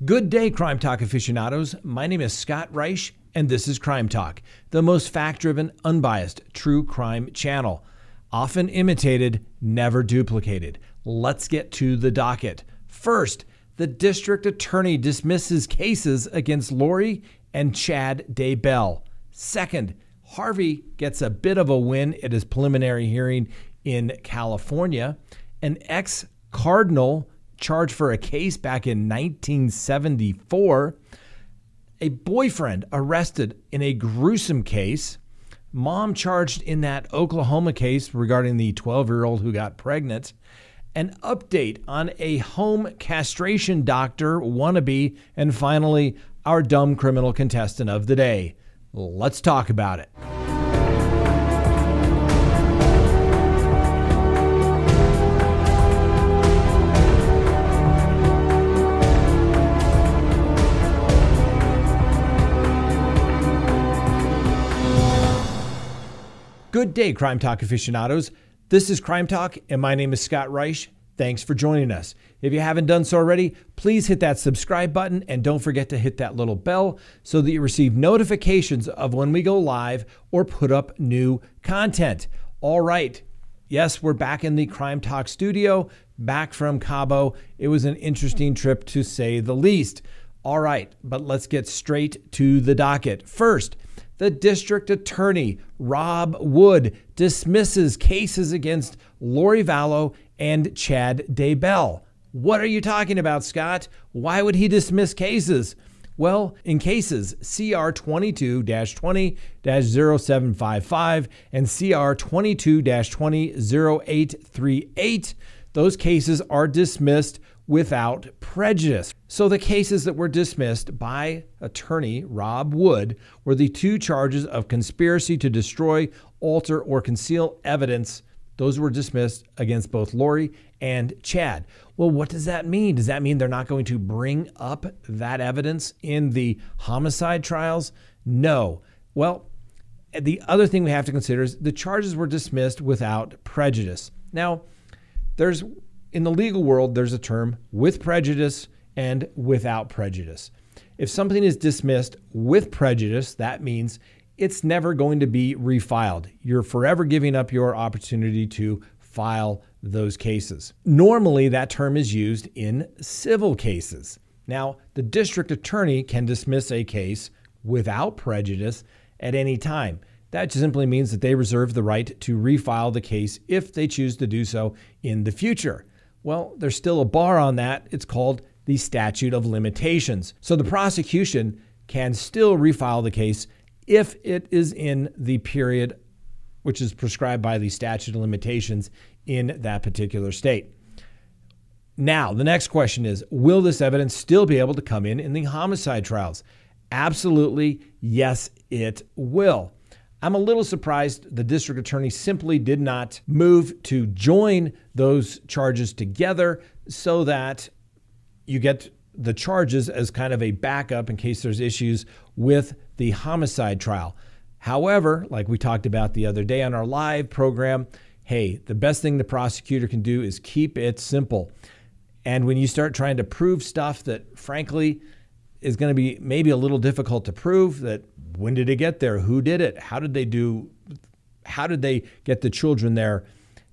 Good day, Crime Talk aficionados. My name is Scott Reisch, and this is Crime Talk, the most fact-driven, unbiased, true crime channel. Often imitated, never duplicated. Let's get to the docket. First, the district attorney dismisses cases against Lori and Chad Daybell. Second, Harvey gets a bit of a win at his preliminary hearing in California. An ex-cardinal charged for a case back in 1974. A boyfriend arrested in a gruesome case. Mom charged in that Oklahoma case regarding the 12-year-old who got pregnant. An update on a home castration doctor wannabe. And finally, our dumb criminal contestant of the day. Let's talk about it. Good day, Crime Talk aficionados. This is Crime Talk, and my name is Scott Reisch. Thanks for joining us. If you haven't done so already, please hit that subscribe button and don't forget to hit that little bell so that you receive notifications of when we go live or put up new content. All right. Yes, we're back in the Crime Talk studio, back from Cabo. It was an interesting trip to say the least. All right, but let's get straight to the docket. First, the district attorney, Rob Wood, dismisses cases against Lori Vallow and Chad Daybell. What are you talking about, Scott? Why would he dismiss cases? Well, in cases CR 22-20-0755 and CR 22-20-0838, those cases are dismissed without prejudice. So the cases that were dismissed by attorney Rob Wood were the two charges of conspiracy to destroy, alter, or conceal evidence. Those were dismissed against both Lori and Chad. Well, what does that mean? Does that mean they're not going to bring up that evidence in the homicide trials? No. Well, the other thing we have to consider is the charges were dismissed without prejudice. Now, in the legal world, there's a term with prejudice and without prejudice. If something is dismissed with prejudice, that means it's never going to be refiled. You're forever giving up your opportunity to file those cases. Normally, that term is used in civil cases. Now, the district attorney can dismiss a case without prejudice at any time. That simply means that they reserve the right to refile the case if they choose to do so in the future. Well, there's still a bar on that. It's called the statute of limitations. So the prosecution can still refile the case if it is in the period which is prescribed by the statute of limitations in that particular state. Now, the next question is, will this evidence still be able to come in the homicide trials? Absolutely, yes, it will. I'm a little surprised the district attorney simply did not move to join those charges together so that you get the charges as kind of a backup in case there's issues with the homicide trial. However, like we talked about the other day on our live program, hey, the best thing the prosecutor can do is keep it simple. And when you start trying to prove stuff that frankly is going to be maybe a little difficult to prove, that when did it get there? Who did it? How did they get the children there?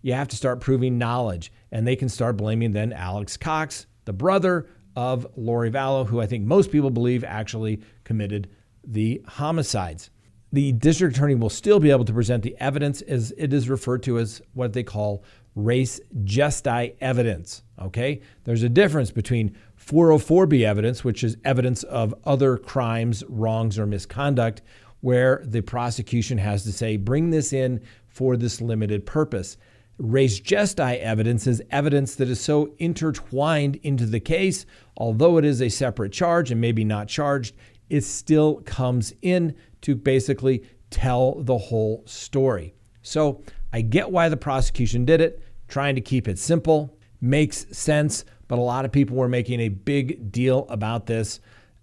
You have to start proving knowledge, and they can start blaming then Alex Cox, the brother of Lori Vallow, who I think most people believe actually committed the homicides. The district attorney will still be able to present the evidence as it is referred to as what they call res gestae evidence. Okay. There's a difference between 404B evidence, which is evidence of other crimes, wrongs, or misconduct, where the prosecution has to say, bring this in for this limited purpose. Res gestae evidence is evidence that is so intertwined into the case, although it is a separate charge and maybe not charged, it still comes in to basically tell the whole story. So I get why the prosecution did it, trying to keep it simple, makes sense, but a lot of people were making a big deal about this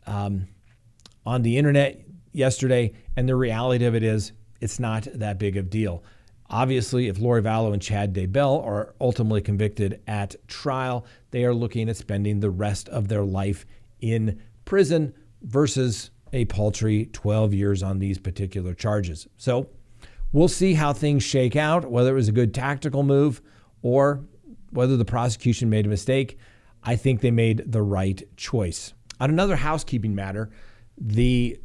on the internet yesterday, and the reality of it is it's not that big of a deal. Obviously, if Lori Vallow and Chad Daybell are ultimately convicted at trial, they are looking at spending the rest of their life in prison versus a paltry 12 years on these particular charges. So we'll see how things shake out, whether it was a good tactical move or whether the prosecution made a mistake. I think they made the right choice. On another housekeeping matter, the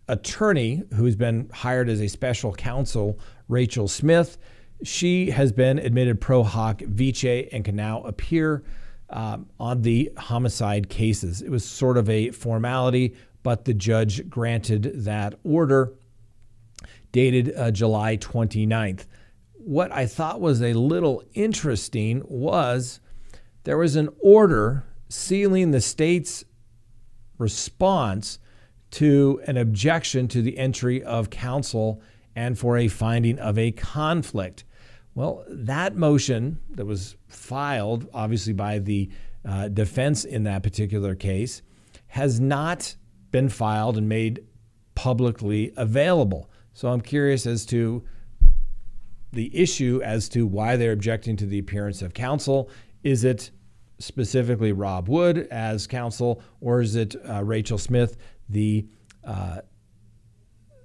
attorney who's been hired as a special counsel, Rachel Smith, she has been admitted pro hoc vice and can now appear on the homicide cases. It was sort of a formality, but the judge granted that order dated July 29th. What I thought was a little interesting was there was an order sealing the state's response to an objection to the entry of counsel and for a finding of a conflict. Well, that motion that was filed, obviously by the defense in that particular case, has not been filed and made publicly available. So I'm curious as to the issue as to why they're objecting to the appearance of counsel. Is it specifically Rob Wood as counsel, or is it Rachel Smith, the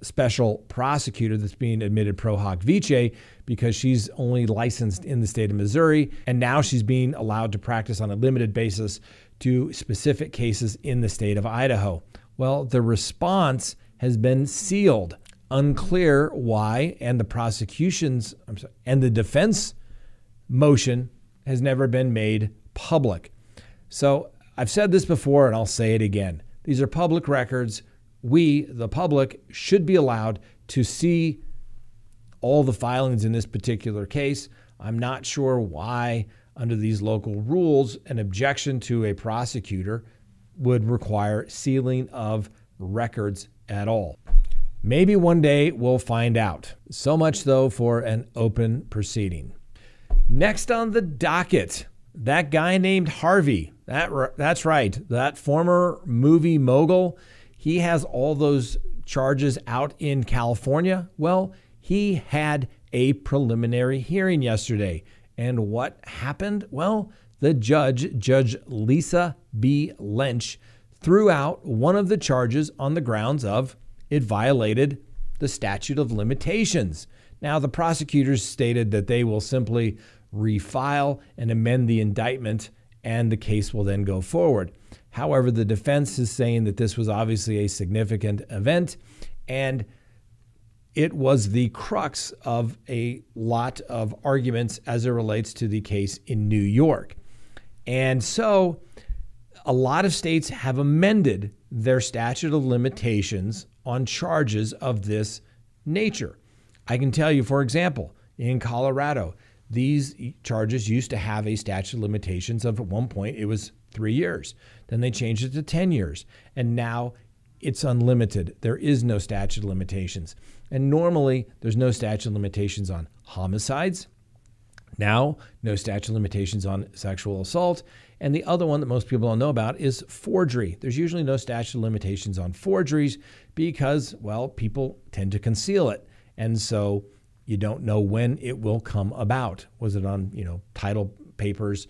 special prosecutor that's being admitted pro hoc vice because she's only licensed in the state of Missouri, and now she's being allowed to practice on a limited basis to specific cases in the state of Idaho? Well, the response has been sealed. Unclear why, and the the defense motion has never been made public. So I've said this before and I'll say it again. These are public records. We, the public, should be allowed to see all the filings in this particular case. I'm not sure why, under these local rules, an objection to a prosecutor would require sealing of records at all. Maybe one day we'll find out. So much, though, for an open proceeding. Next on the docket, that guy named Harvey. That's right, that former movie mogul. He has all those charges out in California. Well, he had a preliminary hearing yesterday. And what happened? Well, the Judge Lisa B. Lynch, threw out one of the charges on the grounds of it violated the statute of limitations. Now, the prosecutors stated that they will simply refile and amend the indictment, and the case will then go forward. However, the defense is saying that this was obviously a significant event, and it was the crux of a lot of arguments as it relates to the case in New York. And so a lot of states have amended their statute of limitations on charges of this nature. I can tell you, for example, in Colorado, these charges used to have a statute of limitations of, at one point, it was 3 years. Then they changed it to 10 years. And now it's unlimited. There is no statute of limitations. And normally, there's no statute of limitations on homicides. Now, no statute of limitations on sexual assault. And the other one that most people don't know about is forgery. There's usually no statute of limitations on forgeries because, well, people tend to conceal it. And so you don't know when it will come about. Was it on, title papers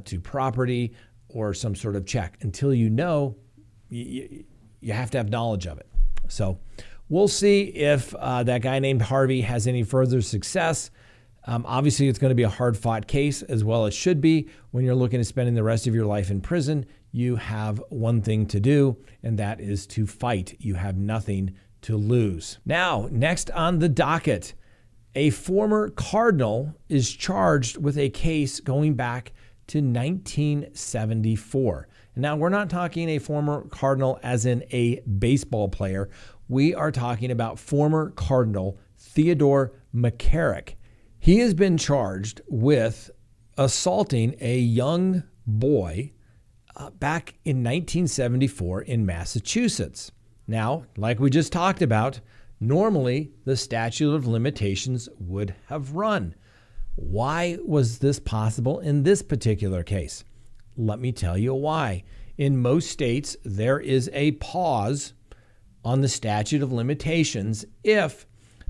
to property or some sort of check? Until you know, you have to have knowledge of it. So we'll see if that guy named Harvey has any further success. Obviously, it's going to be a hard-fought case, as well it should be. When you're looking at spending the rest of your life in prison, you have one thing to do, and that is to fight. You have nothing to lose. Now, next on the docket, a former cardinal is charged with a case going back to 1974. And now, we're not talking a former cardinal as in a baseball player. We are talking about former Cardinal Theodore McCarrick. He has been charged with assaulting a young boy back in 1974 in Massachusetts. Now, like we just talked about, normally the statute of limitations would have run. Why was this possible in this particular case? Let me tell you why. In most states, there is a pause on the statute of limitations if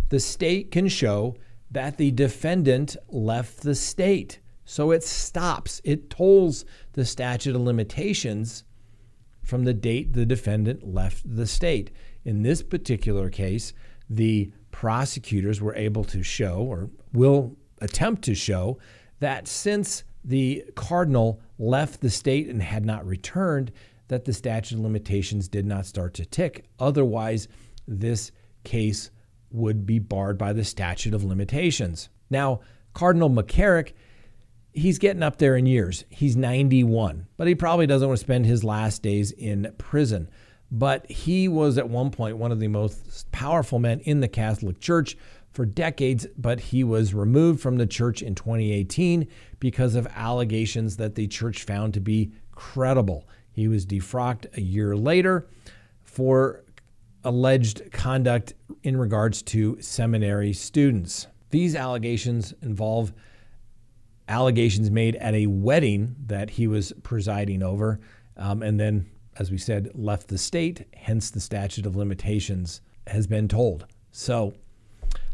the state can show that the defendant left the state. So it stops. It tolls the statute of limitations from the date the defendant left the state. In this particular case, the prosecutors were able to show, or will attempt to show, that since the cardinal left the state and had not returned, that the statute of limitations did not start to tick. Otherwise, this case would be barred by the statute of limitations. Now, Cardinal McCarrick, he's getting up there in years. He's 91, but he probably doesn't want to spend his last days in prison. But he was at one point one of the most powerful men in the Catholic Church for decades, but he was removed from the church in 2018 because of allegations that the church found to be credible. He was defrocked a year later for alleged conduct in regards to seminary students. These allegations involve allegations made at a wedding that he was presiding over, and then, as we said, left the state, hence the statute of limitations has been told. So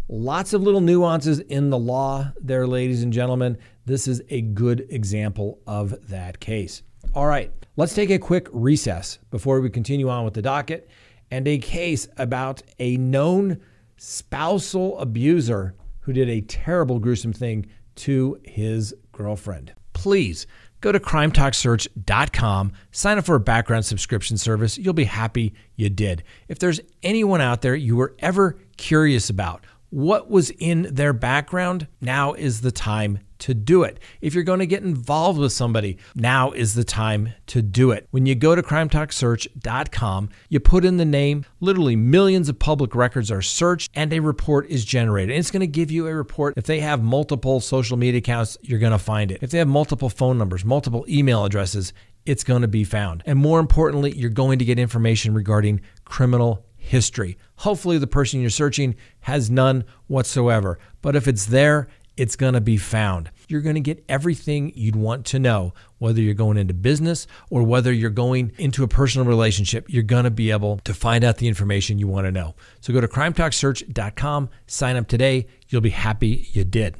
lots of little nuances in the law there, ladies and gentlemen. This is a good example of that case. All right, let's take a quick recess before we continue on with the docket, and a case about a known spousal abuser who did a terrible, gruesome thing to his girlfriend. Please go to CrimeTalkSearch.com, sign up for a background subscription service. You'll be happy you did. If there's anyone out there you were ever curious about what was in their background, now is the time to do it. If you're going to get involved with somebody, now is the time to do it. When you go to CrimeTalkSearch.com, you put in the name, literally millions of public records are searched, and a report is generated. And it's going to give you a report. If they have multiple social media accounts, you're going to find it. If they have multiple phone numbers, multiple email addresses, it's going to be found. And more importantly, you're going to get information regarding criminal history. Hopefully the person you're searching has none whatsoever. But if it's there, it's going to be found. You're going to get everything you'd want to know, whether you're going into business or whether you're going into a personal relationship. You're going to be able to find out the information you want to know. So go to CrimeTalkSearch.com, sign up today. You'll be happy you did.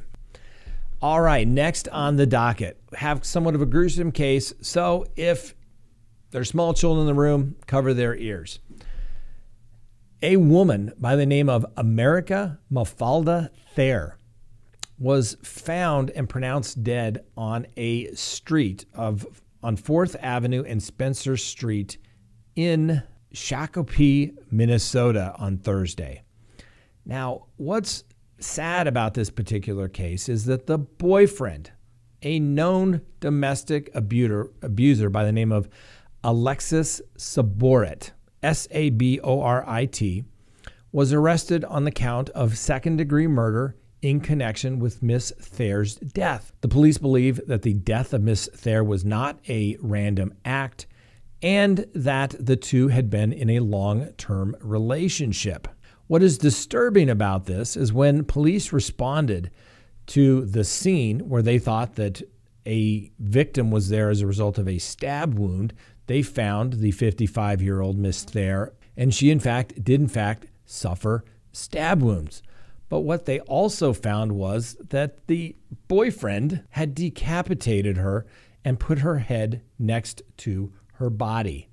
All right, next on the docket, have somewhat of a gruesome case. So if there's small children in the room, cover their ears. A woman by the name of America Mafalda Thayer was found and pronounced dead on a street on 4th Avenue and Spencer Street in Shakopee, Minnesota on Thursday. Now, what's sad about this particular case is that the boyfriend, a known domestic abuser by the name of Alexis Saborit, Saborit, was arrested on the count of second-degree murder in connection with Miss Thayer's death. The police believe that the death of Miss Thayer was not a random act and that the two had been in a long-term relationship. What is disturbing about this is when police responded to the scene where they thought that a victim was there as a result of a stab wound, they found the 55-year-old Miss Thayer, and she did suffer stab wounds. But what they also found was that the boyfriend had decapitated her and put her head next to her body.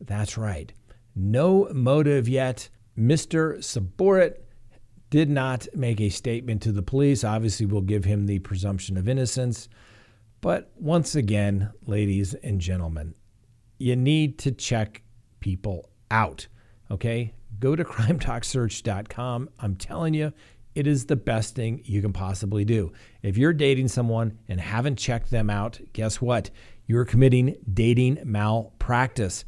That's right. No motive yet. Mr. Saborit did not make a statement to the police. Obviously, we'll give him the presumption of innocence. But once again, ladies and gentlemen, you need to check people out, okay? Go to CrimeTalkSearch.com. I'm telling you, it is the best thing you can possibly do. If you're dating someone and haven't checked them out, guess what? You're committing dating malpractice.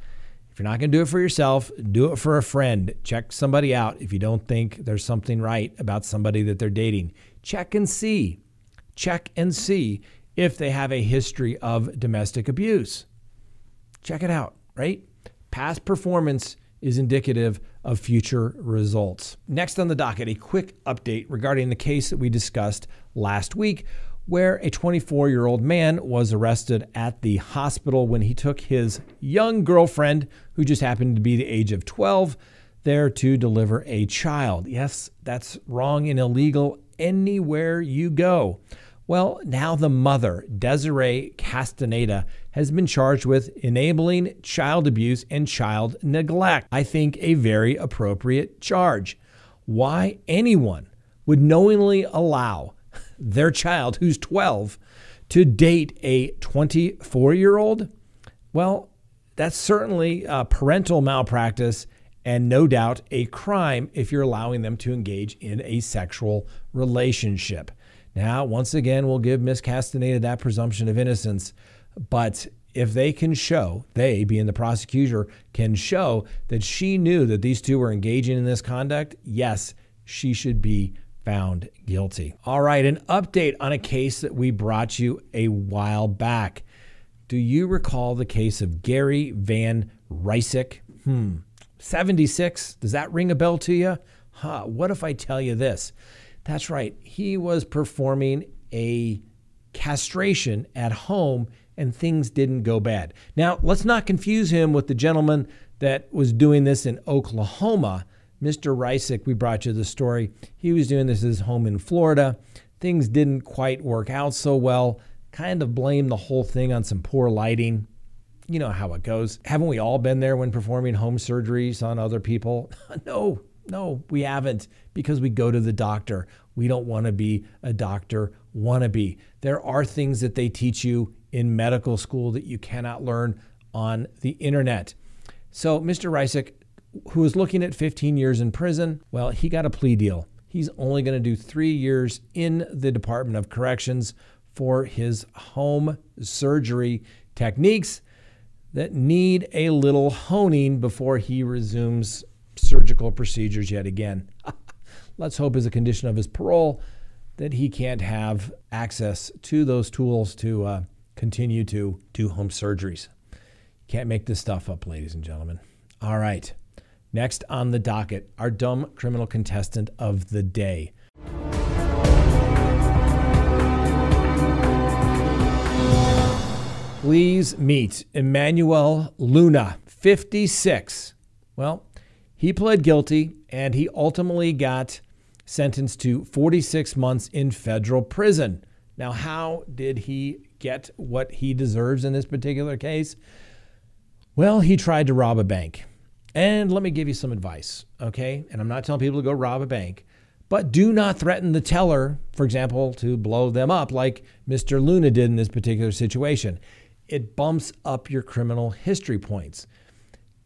If you're not going to do it for yourself, do it for a friend. Check somebody out if you don't think there's something right about somebody that they're dating. Check and see. Check and see if they have a history of domestic abuse. Check it out, right? Past performance is indicative of future results. Next on the docket, a quick update regarding the case that we discussed last week, where a 24-year-old man was arrested at the hospital when he took his young girlfriend, who just happened to be the age of 12, there to deliver a child. Yes, that's wrong and illegal anywhere you go. Well, now the mother, Desiree Castaneda, has been charged with enabling child abuse and child neglect. I think a very appropriate charge. Why anyone would knowingly allow their child, who's 12, to date a 24-year-old? Well, that's certainly parental malpractice and no doubt a crime if you're allowing them to engage in a sexual relationship. Now, once again, we'll give Miss Castaneda that presumption of innocence, but if they can show, they being the prosecutor, can show that she knew that these two were engaging in this conduct, yes, she should be found guilty. All right, an update on a case that we brought you a while back. Do you recall the case of Gary Van Rysik? 76. Does that ring a bell to you? What if I tell you this? That's right. He was performing a castration at home and things didn't go bad. Now, let's not confuse him with the gentleman that was doing this in Oklahoma. Mr. Rysik, we brought you the story. He was doing this at his home in Florida. Things didn't quite work out so well. Kind of blamed the whole thing on some poor lighting. You know how it goes. Haven't we all been there when performing home surgeries on other people? No, we haven't, because we go to the doctor. We don't want to be a doctor wannabe. There are things that they teach you in medical school that you cannot learn on the internet. So Mr. Rysik, who was looking at 15 years in prison, well, he got a plea deal. He's only going to do 3 years in the Department of Corrections for his home surgery techniques that need a little honing before he resumes surgical procedures yet again. Let's hope as a condition of his parole that he can't have access to those tools to continue to do home surgeries. Can't make this stuff up, ladies and gentlemen. All right. Next on the docket, our dumb criminal contestant of the day. Please meet Emmanuel Luna, 56. Well, he pled guilty and he ultimately got sentenced to 46 months in federal prison. Now, how did he get what he deserves in this particular case? Well, he tried to rob a bank. And let me give you some advice, okay? And I'm not telling people to go rob a bank, but do not threaten the teller, for example, to blow them up like Mr. Luna did in this particular situation. It bumps up your criminal history points.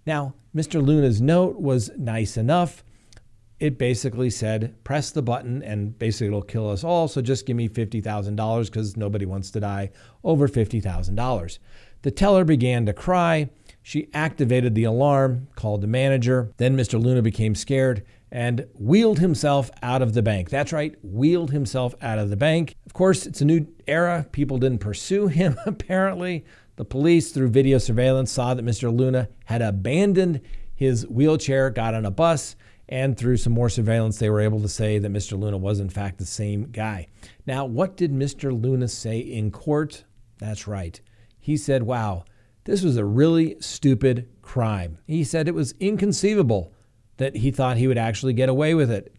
Now, Mr. Luna's note was nice enough. It basically said, press the button and basically it'll kill us all. So just give me $50,000 because nobody wants to die over $50,000. The teller began to cry. She activated the alarm, called the manager. Then Mr. Luna became scared and wheeled himself out of the bank. That's right, wheeled himself out of the bank. Of course, it's a new era. People didn't pursue him, apparently. The police, through video surveillance, saw that Mr. Luna had abandoned his wheelchair, got on a bus, and through some more surveillance, they were able to say that Mr. Luna was, in fact, the same guy. Now, what did Mr. Luna say in court? That's right. He said, wow, this was a really stupid crime. He said it was inconceivable that he thought he would actually get away with it.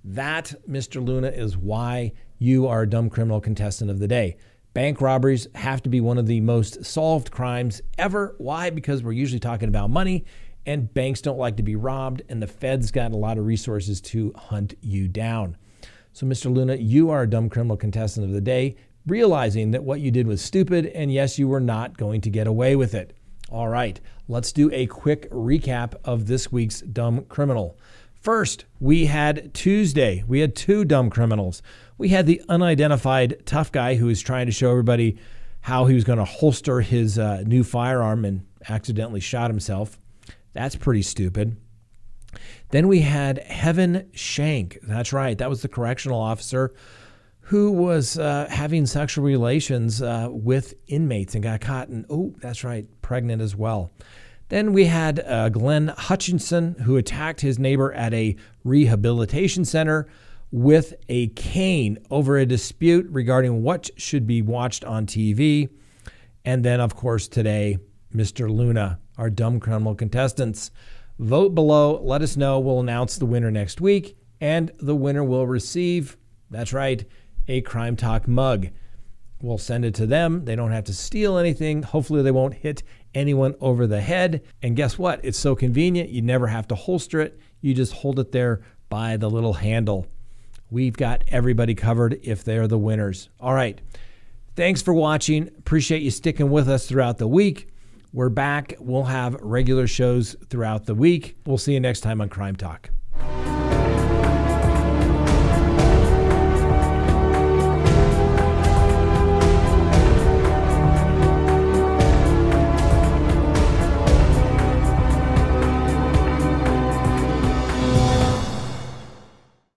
That, Mr. Luna, is why you are a dumb criminal contestant of the day. Bank robberies have to be one of the most solved crimes ever. Why? Because we're usually talking about money, and banks don't like to be robbed, and the Fed's got a lot of resources to hunt you down. So, Mr. Luna, you are a dumb criminal contestant of the day, realizing that what you did was stupid, and yes, you were not going to get away with it. All right, let's do a quick recap of this week's dumb criminal. First, we had Tuesday. We had two dumb criminals. We had the unidentified tough guy who was trying to show everybody how he was going to holster his new firearm and accidentally shot himself. That's pretty stupid. Then we had Heaven Shank. That's right. That was the correctional officer who was having sexual relations with inmates and got caught. And, oh, that's right, pregnant as well. Then we had Glenn Hutchinson, who attacked his neighbor at a rehabilitation center with a cane over a dispute regarding what should be watched on TV. And then, of course, today, Mr. Luna, our dumb criminal contestants. Vote below. Let us know. We'll announce the winner next week. And the winner will receive, that's right, a Crime Talk mug. We'll send it to them. They don't have to steal anything. Hopefully they won't hit anyone over the head. And guess what? It's so convenient. You never have to holster it. You just hold it there by the little handle. We've got everybody covered if they're the winners. All right. Thanks for watching. Appreciate you sticking with us throughout the week. We're back. We'll have regular shows throughout the week. We'll see you next time on Crime Talk.